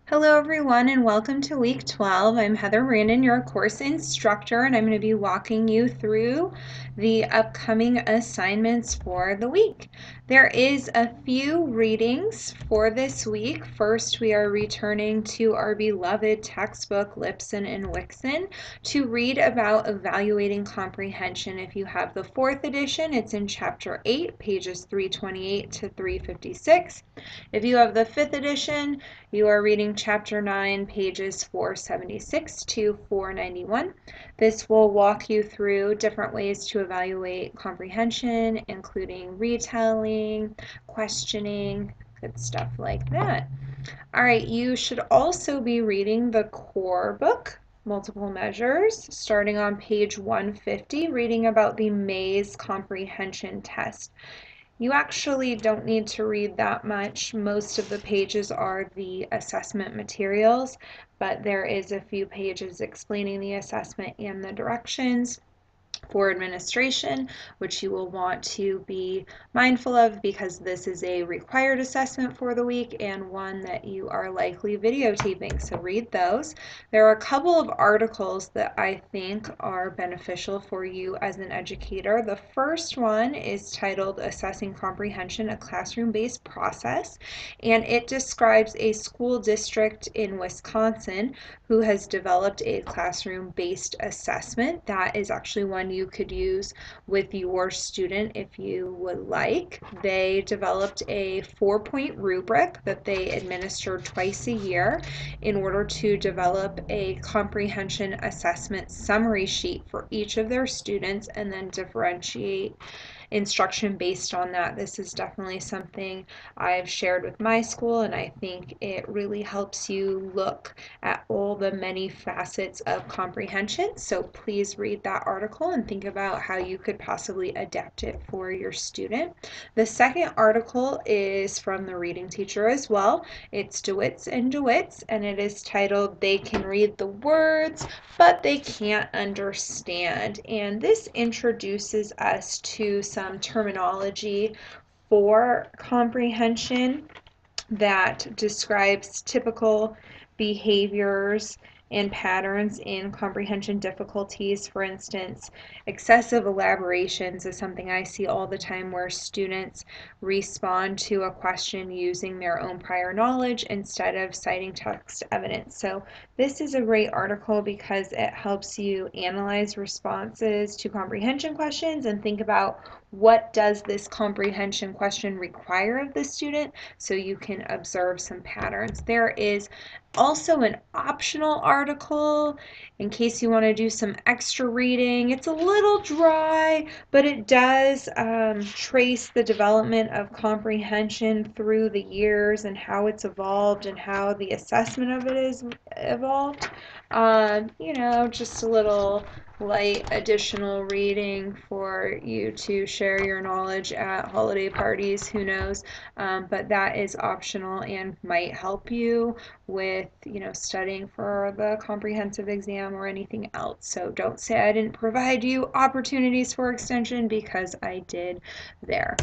Hello everyone and welcome to week 12. I'm Heather Randon, your course instructor, and I'm going to be walking you through the upcoming assignments for the week. There is a few readings for this week. First, we are returning to our beloved textbook, Lipson and Wixon, to read about evaluating comprehension. If you have the 4th edition, it's in chapter 8, pages 328 to 356. If you have the 5th edition, you are reading chapter 9, pages 476 to 491. This will walk you through different ways to evaluate comprehension, including retelling, questioning, good stuff like that. All right, you should also be reading the core book, Multiple Measures, starting on page 150, reading about the Maze Comprehension Test. You actually don't need to read that much. Most of the pages are the assessment materials, but there is a few pages explaining the assessment and the directions for administration, which you will want to be mindful of because this is a required assessment for the week and one that you are likely videotaping. So read those. There are a couple of articles that I think are beneficial for you as an educator. The first one is titled Assessing Comprehension, a Classroom-Based Process, and it describes a school district in Wisconsin who has developed a classroom-based assessment. That is actually one you could use with your student if you would like. They developed a 4-point rubric that they administer twice a year in order to develop a comprehension assessment summary sheet for each of their students and then differentiate instruction based on that. This is definitely something I've shared with my school, and I think it really helps you look at all the many facets of comprehension. So please read that article and think about how you could possibly adapt it for your student. The second article is from the reading teacher as well. It's DeWitts and DeWitts, and it is titled They Can Read the Words, but They Can't Understand. And this introduces us to some terminology for comprehension that describes typical behaviors and patterns in comprehension difficulties. For instance, excessive elaborations is something I see all the time where students respond to a question using their own prior knowledge instead of citing text evidence. So this is a great article because it helps you analyze responses to comprehension questions and think about what does this comprehension question require of the student so you can observe some patterns. There is also an optional article in case you want to do some extra reading. It's a little dry, but it does trace the development of comprehension through the years and how it's evolved and how the assessment of it is evolved. Just a little light additional reading for you to share your knowledge at holiday parties, who knows, but that is optional and might help you with studying for the comprehensive exam or anything else. So don't say I didn't provide you opportunities for extension, because I did there.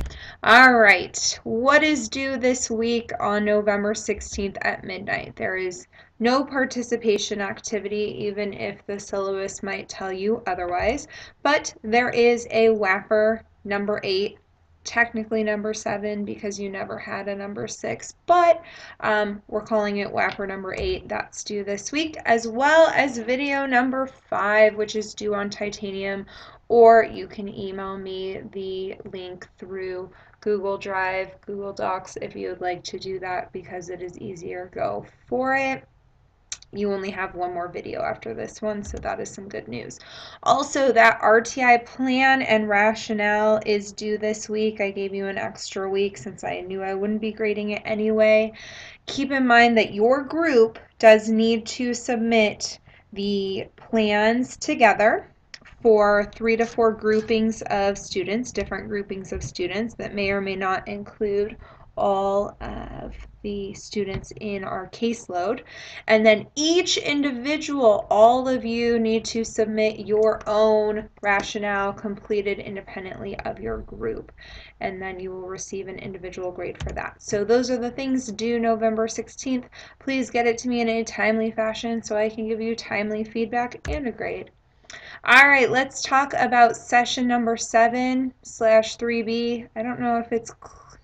All right, what is due this week on November 16th at midnight? There is no participation activity, even if the syllabus might tell you otherwise, but there is a WAPR number 8, technically number 7 because you never had a number 6, but we're calling it WAPR number 8. That's due this week, as well as video number 5, which is due on Titanium, or you can email me the link through Google Drive, Google Docs if you would like to do that, because it is easier. Go for it. You only have one more video after this one, so that is some good news. Also, that RTI plan and rationale is due this week. I gave you an extra week since I knew I wouldn't be grading it anyway. Keep in mind that your group does need to submit the plans together for 3 to 4 groupings of students, different groupings of students that may or may not include all of the students in our caseload. And then each individual, all of you need to submit your own rationale completed independently of your group. And then you will receive an individual grade for that. So those are the things due November 16th. Please get it to me in a timely fashion so I can give you timely feedback and a grade. All right, let's talk about session number 7/3B. I don't know if it's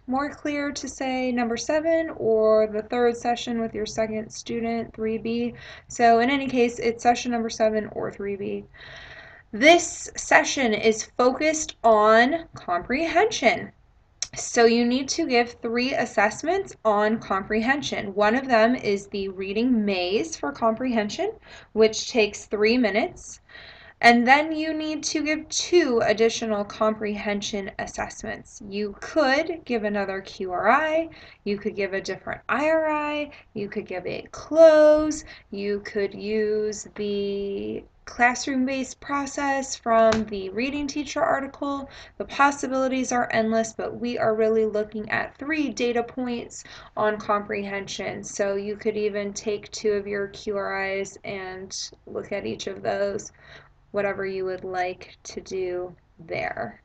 more clear to say number 7 or the third session with your second student, 3B. So in any case, it's session number 7 or 3B. This session is focused on comprehension. So you need to give 3 assessments on comprehension. One of them is the reading maze for comprehension, which takes 3 minutes. And then you need to give 2 additional comprehension assessments. You could give another QRI, you could give a different IRI, you could give a close, you could use the classroom-based process from the reading teacher article. The possibilities are endless, but we are really looking at 3 data points on comprehension. So you could even take 2 of your QRIs and look at each of those, whatever you would like to do there.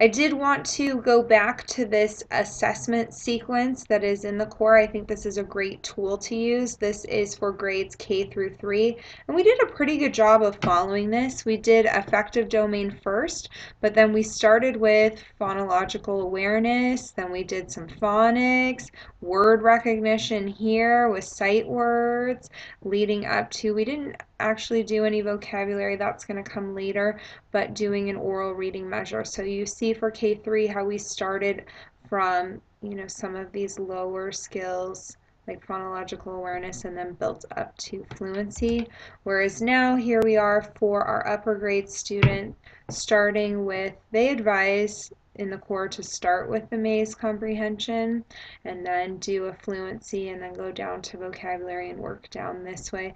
I did want to go back to this assessment sequence that is in the core. I think this is a great tool to use. This is for grades K through 3, and we did a pretty good job of following this. We did affective domain first, but then we started with phonological awareness, then we did some phonics, word recognition here with sight words, leading up to, we didn't actually do any vocabulary, that's going to come later, but doing an oral reading measure. So you see for K3 how we started from, some of these lower skills like phonological awareness and then built up to fluency. Whereas now here we are for our upper grade student, starting with, they advise in the core to start with the maze comprehension and then do a fluency and then go down to vocabulary and work down this way.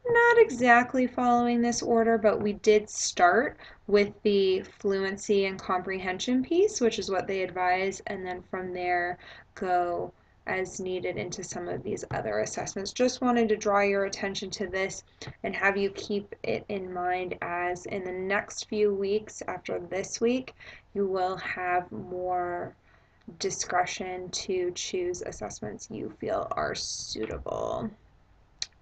Not exactly following this order, but we did start with the fluency and comprehension piece, which is what they advise, and then from there go as needed into some of these other assessments. Just wanted to draw your attention to this and have you keep it in mind, as in the next few weeks after this week, you will have more discretion to choose assessments you feel are suitable.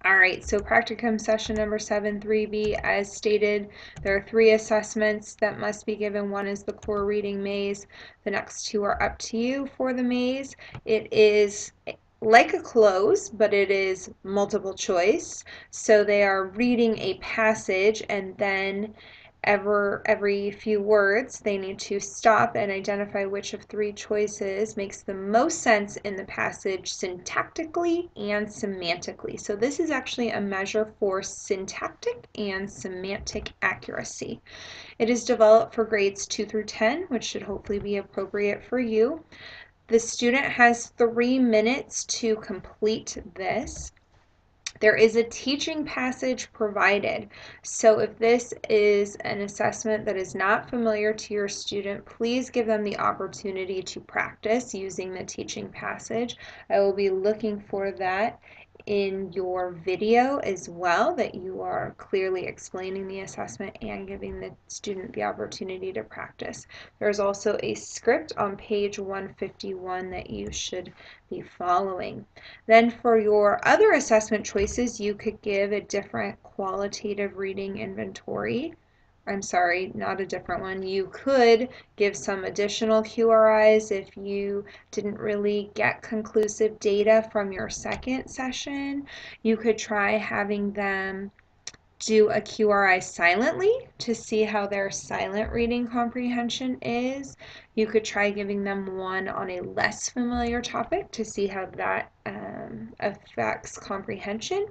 All right, so practicum session number 7, 3B, as stated, there are 3 assessments that must be given. One is the core reading maze. The next 2 are up to you for the maze. It is like a close, but it is multiple choice. So they are reading a passage and then every few words they need to stop and identify which of 3 choices makes the most sense in the passage syntactically and semantically. So this is actually a measure for syntactic and semantic accuracy. It is developed for grades 2 through 10, which should hopefully be appropriate for you. The student has 3 minutes to complete this. There is a teaching passage provided. So if this is an assessment that is not familiar to your student, please give them the opportunity to practice using the teaching passage. I will be looking for that in your video as well, that you are clearly explaining the assessment and giving the student the opportunity to practice. There's also a script on page 151 that you should be following. Then for your other assessment choices, you could give a different qualitative reading inventory. I'm sorry, not a different one. You could give some additional QRIs if you didn't really get conclusive data from your second session. You could try having them do a QRI silently to see how their silent reading comprehension is. You could try giving them one on a less familiar topic to see how that affects comprehension.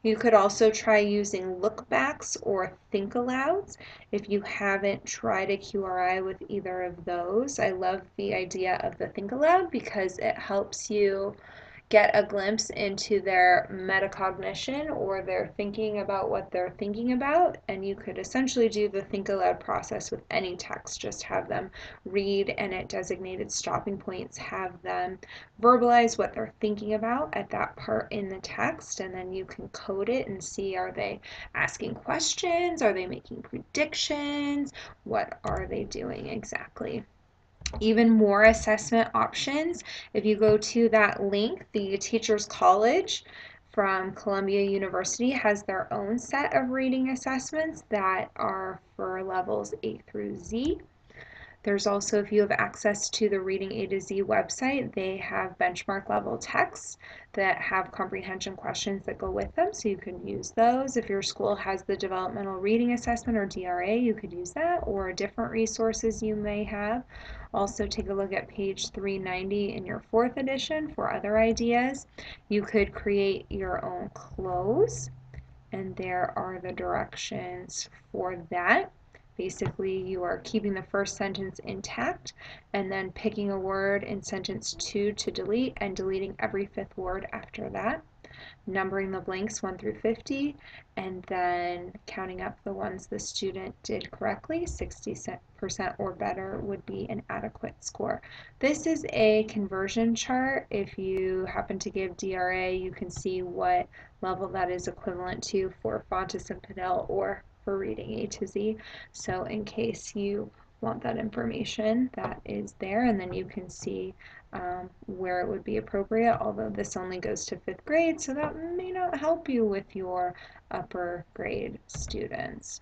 You could also try using lookbacks or think alouds if you haven't tried a QRI with either of those. I love the idea of the think aloud because it helps you get a glimpse into their metacognition, or their thinking about what they're thinking about. And you could essentially do the think aloud process with any text. Just have them read, and at designated stopping points have them verbalize what they're thinking about at that part in the text, and then you can code it and see, are they asking questions, are they making predictions, what are they doing exactly. Even more assessment options. If you go to that link, the Teachers College from Columbia University has their own set of reading assessments that are for levels A through Z. There's also, if you have access to the Reading A to Z website, they have benchmark level texts that have comprehension questions that go with them, so you can use those. If your school has the Developmental Reading Assessment, or DRA, you could use that, or different resources you may have. Also, take a look at page 390 in your 4th edition for other ideas. You could create your own close, and there are the directions for that. Basically, you are keeping the first sentence intact and then picking a word in sentence 2 to delete, and deleting every 5th word after that. Numbering the blanks 1 through 50, and then counting up the ones the student did correctly. 60% or better would be an adequate score. This is a conversion chart. If you happen to give DRA, you can see what level that is equivalent to for Fountas and Pinnell, or for Reading A to Z. So in case you want that information, that is there, and then you can see where it would be appropriate, although this only goes to 5th grade, so that may not help you with your upper grade students.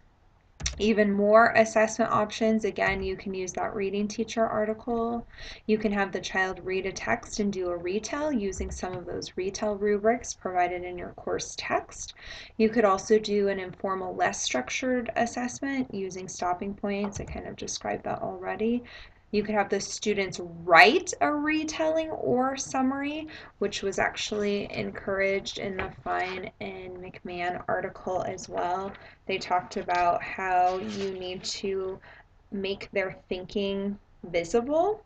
Even more assessment options. Again, you can use that reading teacher article. You can have the child read a text and do a retell using some of those retell rubrics provided in your course text. You could also do an informal, less structured assessment using stopping points. I kind of described that already. You could have the students write a retelling or summary, which was actually encouraged in the Fine and McMahon article as well. They talked about how you need to make their thinking visible.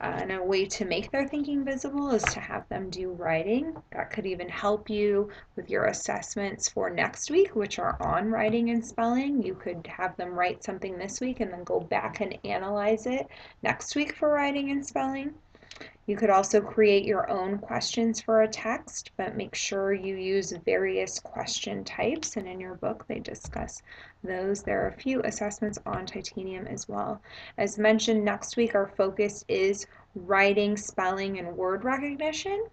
And a way to make their thinking visible is to have them do writing. That could even help you with your assessments for next week, which are on writing and spelling. You could have them write something this week and then go back and analyze it next week for writing and spelling. You could also create your own questions for a text, but make sure you use various question types, and in your book they discuss those. There are a few assessments on Titanium as well. As mentioned, next week our focus is writing, spelling, and word recognition.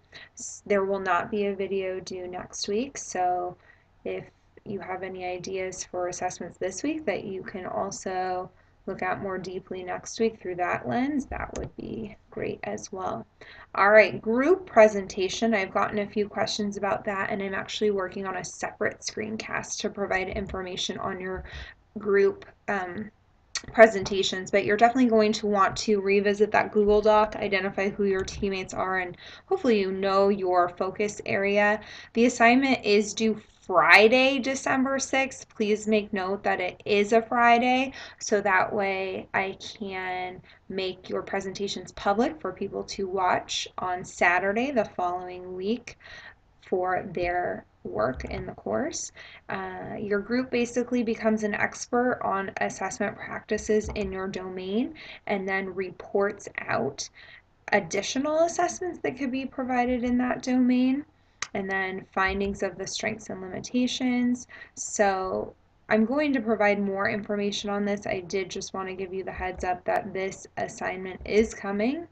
There will not be a video due next week, so if you have any ideas for assessments this week that you can also look at more deeply next week through that lens, that would be great as well. All right, group presentation. I've gotten a few questions about that, and I'm actually working on a separate screencast to provide information on your group presentations, but you're definitely going to want to revisit that Google Doc, identify who your teammates are, and hopefully you know your focus area. The assignment is due Friday, December 6th. Please make note that it is a Friday, so that way I can make your presentations public for people to watch on Saturday the following week for their work in the course. Your group basically becomes an expert on assessment practices in your domain, and then reports out additional assessments that could be provided in that domain, and then findings of the strengths and limitations. So I'm going to provide more information on this. I did just want to give you the heads up that this assignment is coming,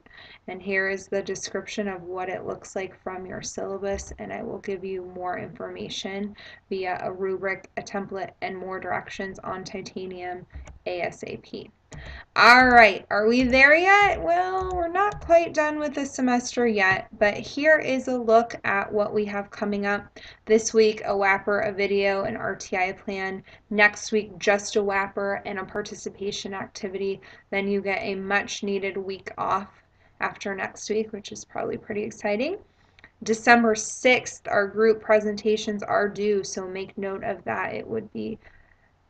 and here is the description of what it looks like from your syllabus, and I will give you more information via a rubric, a template, and more directions on Titanium ASAP. All right, are we there yet? Well, we're not quite done with the semester yet, but here is a look at what we have coming up. This week, a WAPR, a video, an RTI plan. Next week, just a WAPR and a participation activity. Then you get a much needed week off after next week, which is probably pretty exciting. December 6th, our group presentations are due, so make note of that. It would be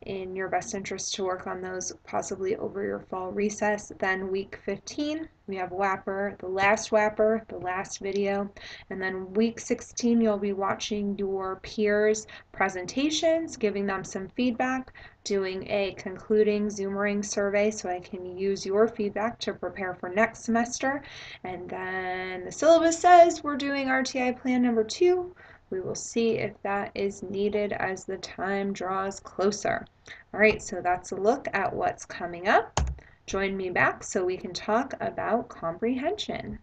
in your best interest to work on those possibly over your fall recess. Then week 15, we have WAPR, the last video. And then week 16, you'll be watching your peers' presentations, giving them some feedback, doing a concluding Zoomerang survey so I can use your feedback to prepare for next semester. And then the syllabus says we're doing RTI plan number 2. We will see if that is needed as the time draws closer. All right, so that's a look at what's coming up. Join me back so we can talk about comprehension.